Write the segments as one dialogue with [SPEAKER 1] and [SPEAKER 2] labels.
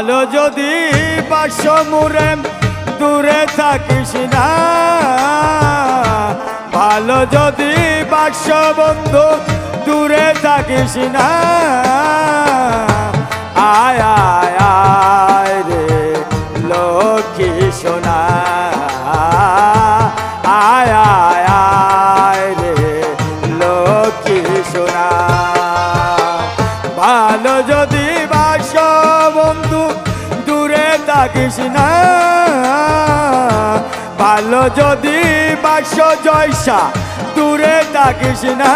[SPEAKER 1] ভালো যদি বাসো মোরে দূরে থাকিস না, ভালো যদি বাসো বন্ধু দূরে থাকিস না। আয় আয় আয় রে লক্ষ্মী সোনা, আয় আয় আয় রে লক্ষ্মী সোনা। ভালো যদি বাসো বন্ধু দূরে থাকিস না, ভালো যদি বাসো জয়সা দূরে থাকিস না।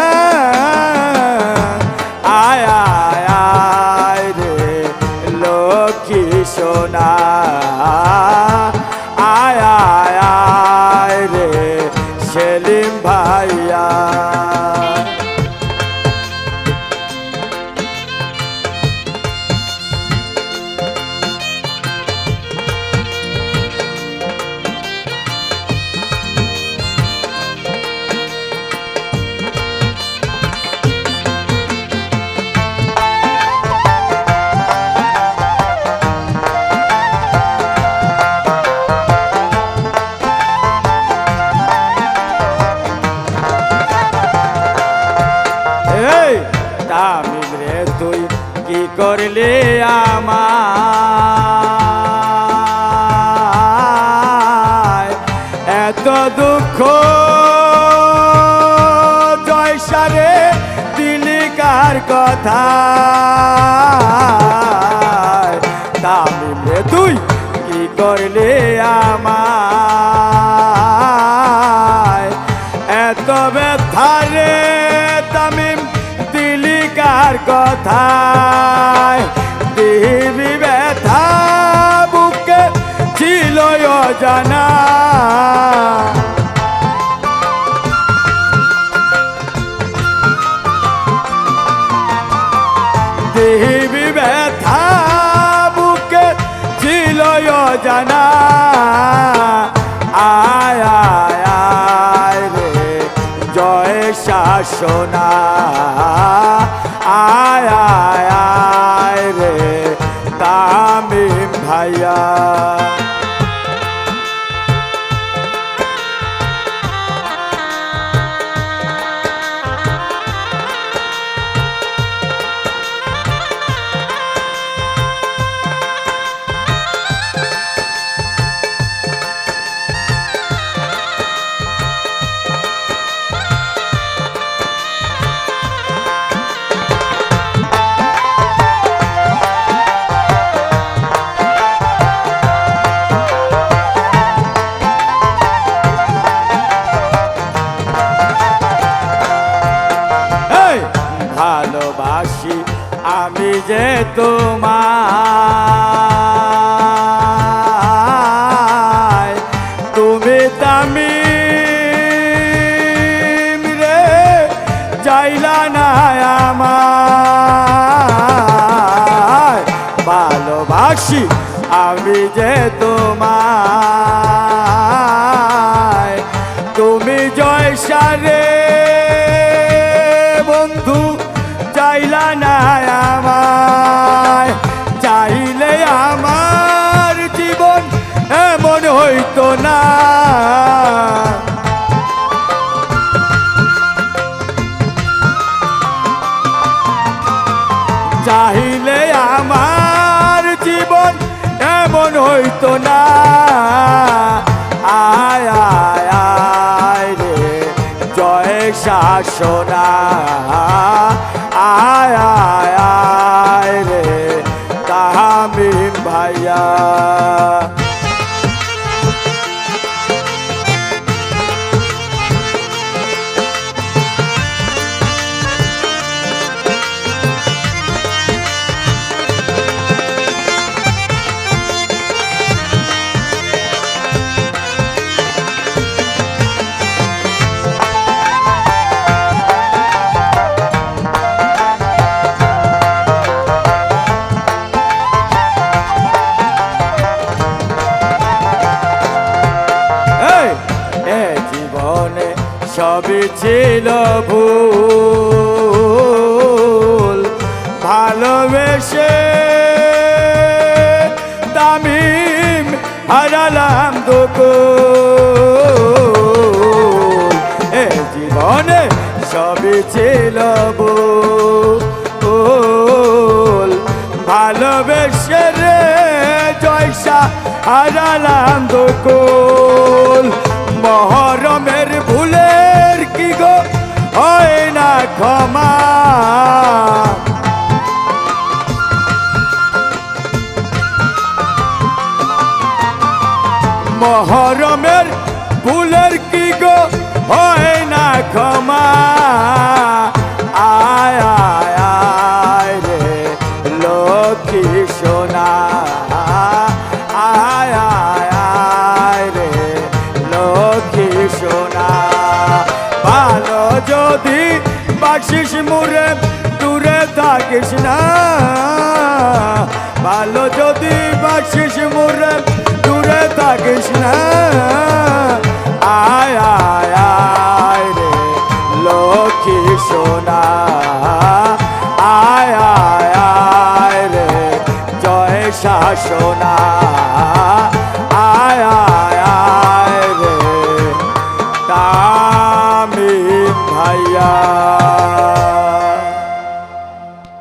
[SPEAKER 1] আয় আয় আয় রে লক্ষ্মী সোনা, আয় আয় আয় রে সেলিম ভাইয়া। তামিম রে তুই কি করলি আমায়, এত দুঃখ জয়সারে দিলি কার কথা। তামিম রে তুই কি করলি আমায়, এত ব্যথা রে তামিম দিলি কার কথায়। দিবি ব্যথা বুকে ছিল অজানা, দিবি ব্যথা বুকে ছিল অজানা। আয় আয় আয় রে জয় শাসনা, আয় আয় আয় রে তামিম ভাইয়া। ভালোবাসি আমি যে তোমায়, তুমি তামিম রে চাইলা না আমায়। ভালোবাসি আমি যে তোমায়, তুমি জয়সারে বন্ধু চাইলা না আমায়। চাইলে আমার জীবন এমন হইতো না, চাইলে আমার জীবন এমন হইতো না। আয় আয় আয় রে জয় শাসনা, আয় আয় আয় রে তামিম ভাইয়া। হারালাম দুকুল। মহরমের ভুলের কি গো হয় না ক্ষমা, মহরমের ভুলের কি গো হয় না ক্ষমা। আয় আয় আয় রে লক্ষ্মী সোনা, আয় আয় আয় রে লক্ষ্মী সোনা। ভালো যদি বাসিস মোরে দূরে থাকিস না, ভালো যদি বাসিস মোরে দূরে থাকিস না। আয় আয় আয় রে লক্ষ্মী সোনা, আয় আয় আয় রে জয় শাসনা।